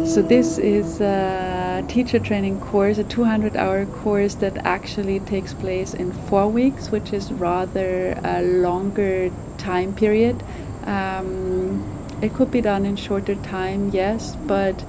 So this is a teacher training course, a 200-hour course that actually takes place in 4 weeks, which is rather a longer time period. It could be done in shorter time, yes, but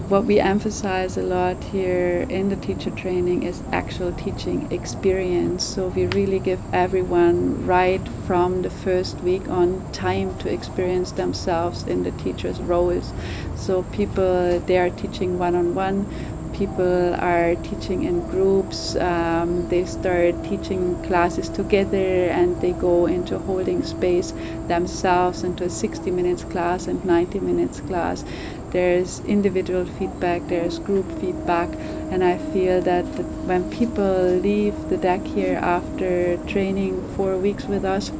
what we emphasize a lot here in the teacher training is actual teaching experience. So we really give everyone right from the first week on time to experience themselves in the teacher's roles. So people, they are teaching one-on-one, people are teaching in groups, they start teaching classes together and they go into holding space themselves into a 60 minutes class and 90 minutes class. There's individual feedback, there's group feedback, and I feel that when people leave the deck here after training 4 weeks with us,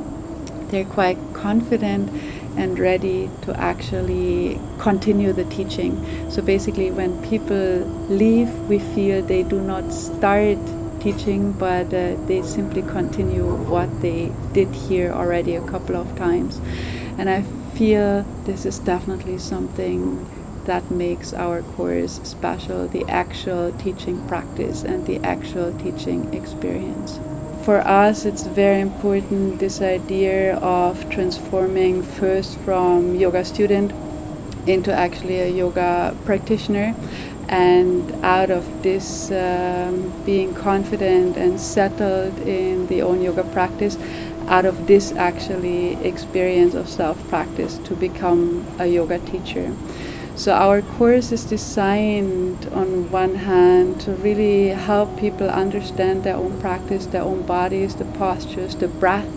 they're quite confident and ready to actually continue the teaching. So basically when people leave, we feel they do not start teaching, but they simply continue what they did here already a couple of times. And I feel this is definitely something that makes our course special, the actual teaching practice and the actual teaching experience. For us, it's very important, this idea of transforming first from yoga student into actually a yoga practitioner, and out of this being confident and settled in the own yoga practice, out of this actually experience of self-practice to become a yoga teacher. So our course is designed on one hand to really help people understand their own practice, their own bodies, the postures, the breath,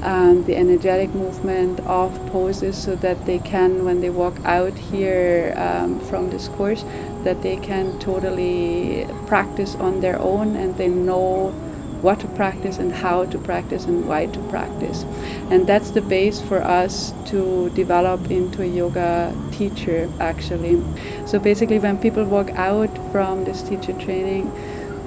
the energetic movement of poses, so that they can, when they walk out here from this course, that they can totally practice on their own and they know what to practice and how to practice and why to practice. And that's the base for us to develop into a yoga teacher, actually. So basically when people walk out from this teacher training,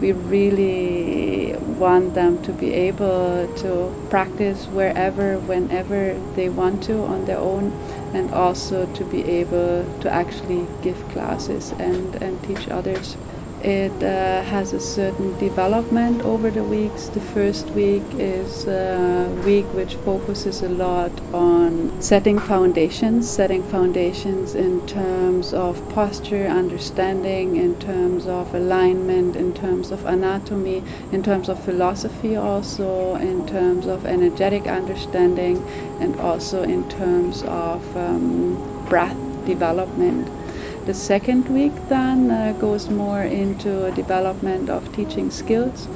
we really want them to be able to practice wherever, whenever they want to on their own, and also to be able to actually give classes and teach others. It has a certain development over the weeks. The first week is a week which focuses a lot on setting foundations in terms of posture, understanding, in terms of alignment, in terms of anatomy, in terms of philosophy also, in terms of energetic understanding, and also in terms of breath development. The second week then goes more into development of teaching skills.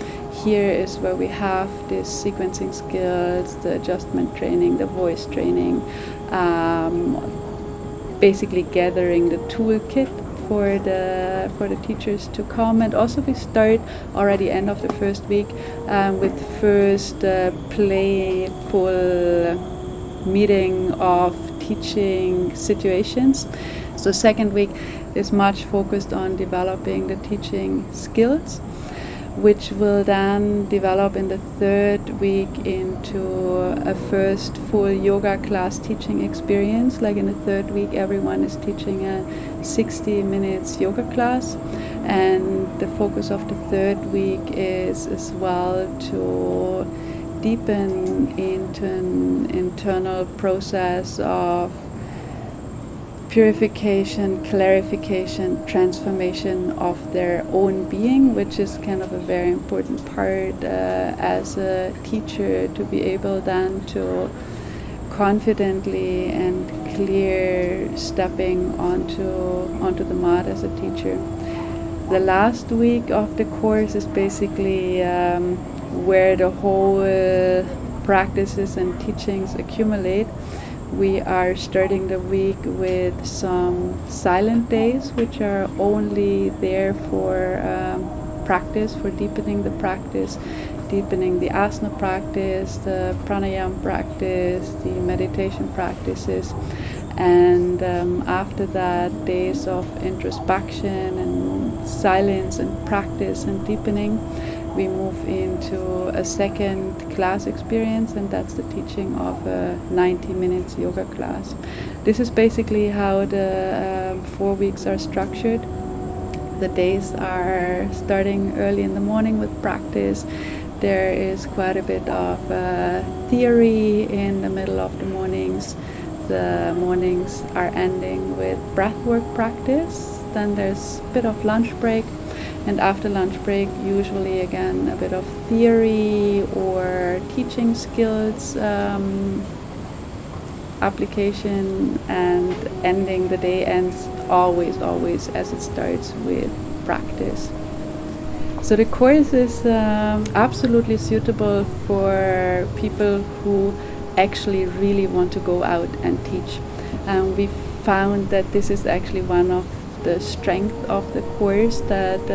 Here is where we have this sequencing skills, the adjustment training, the voice training, basically gathering the toolkit for the teachers to come. And also we start already end of the first week with first playful meeting of teaching situations. So second week is much focused on developing the teaching skills, which will then develop in the third week into a first full yoga class teaching experience. Like in the third week, everyone is teaching a 60 minutes yoga class, and the focus of the third week is as well to deepen into an internal process of purification, clarification, transformation of their own being, which is kind of a very important part as a teacher, to be able then to confidently and clear stepping onto the mat as a teacher. The last week of the course is basically where the whole practices and teachings accumulate. We are starting the week with some silent days, which are only there for practice, for deepening the practice, deepening the asana practice, the pranayama practice, the meditation practices. And after that, days of introspection and silence and practice and deepening, we move into a second class experience, and that's the teaching of a 90 minutes yoga class. This is basically how the 4 weeks are structured. The days are starting early in the morning with practice. There is quite a bit of theory in the middle of the mornings. The mornings are ending with breathwork practice. Then there's a bit of lunch break. And after lunch break, usually again a bit of theory or teaching skills application, and ending the day ends always as it starts with practice. So the course is absolutely suitable for people who actually really want to go out and teach. We found that this is actually one of the strength of the course, that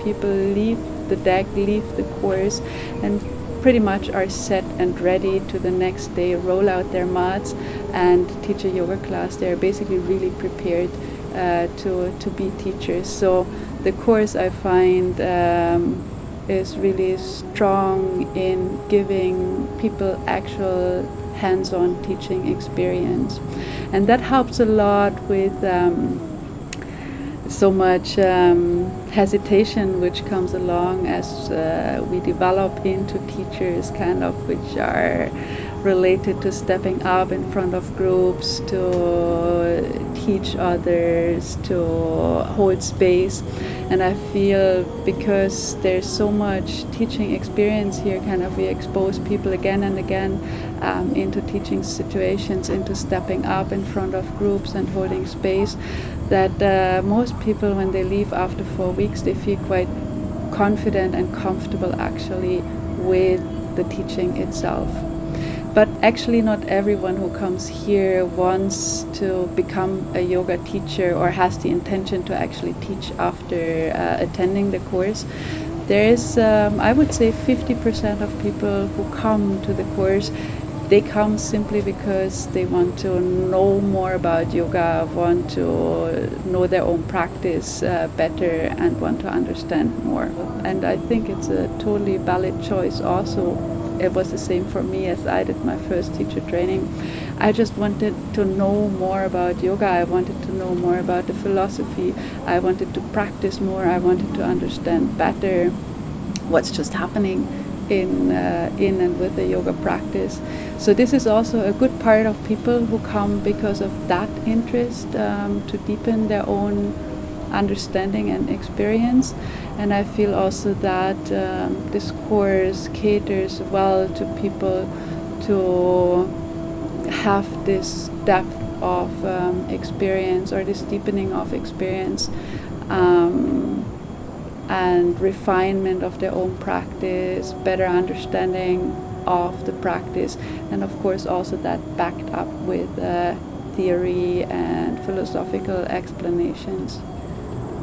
people leave the deck, leave the course, and pretty much are set and ready to the next day roll out their mats and teach a yoga class. They're basically really prepared to be teachers. So the course, I find, is really strong in giving people actual hands-on teaching experience, and that helps a lot with so much hesitation which comes along as we develop into teachers, kind of, which are related to stepping up in front of groups, to teach others, to hold space. And I feel because there's so much teaching experience here, kind of, we expose people again and again into teaching situations, into stepping up in front of groups and holding space, that most people, when they leave after 4 weeks, they feel quite confident and comfortable actually with the teaching itself. But actually not everyone who comes here wants to become a yoga teacher or has the intention to actually teach after attending the course. There is, I would say, 50% of people who come to the course, they come simply because they want to know more about yoga, want to know their own practice better, and want to understand more. And I think it's a totally valid choice also. It was the same for me as I did my first teacher training. I just wanted to know more about yoga. I wanted to know more about the philosophy. I wanted to practice more. I wanted to understand better what's just happening in and with the yoga practice. So this is also a good part of people who come because of that interest, to deepen their own understanding and experience. And I feel also that this course caters well to people to have this depth of experience, or this deepening of experience, and refinement of their own practice, better understanding of the practice, and of course also that backed up with theory and philosophical explanations.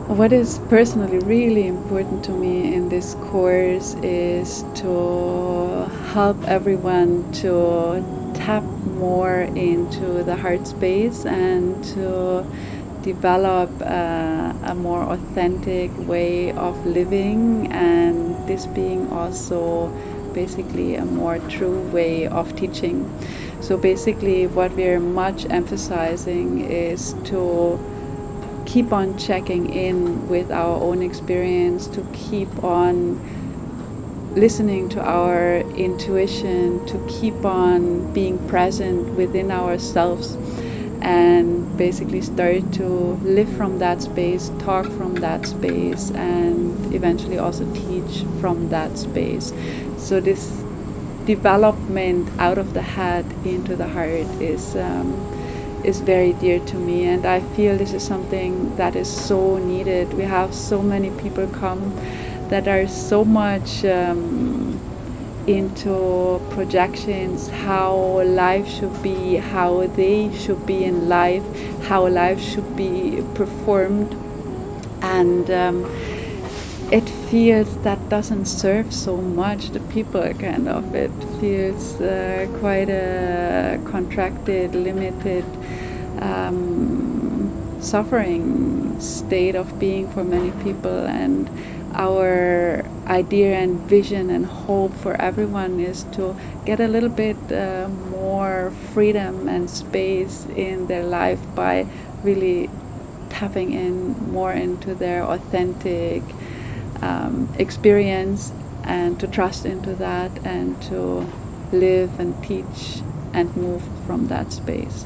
What is personally really important to me in this course is to help everyone to tap more into the heart space and to develop a more authentic way of living, and this being also basically a more true way of teaching. So basically what we're much emphasizing is to keep on checking in with our own experience, to keep on listening to our intuition, to keep on being present within ourselves, and basically start to live from that space, talk from that space, and eventually also teach from that space. So this development out of the head into the heart is very dear to me, and I feel this is something that is so needed. We have so many people come that are so much into projections, how life should be, how they should be in life, how life should be performed, and it feels that doesn't serve so much the people, kind of. It feels quite a contracted, limited suffering state of being for many people, and our idea and vision and hope for everyone is to get a little bit more freedom and space in their life by really tapping in more into their authentic experience, and to trust into that, and to live and teach and move from that space.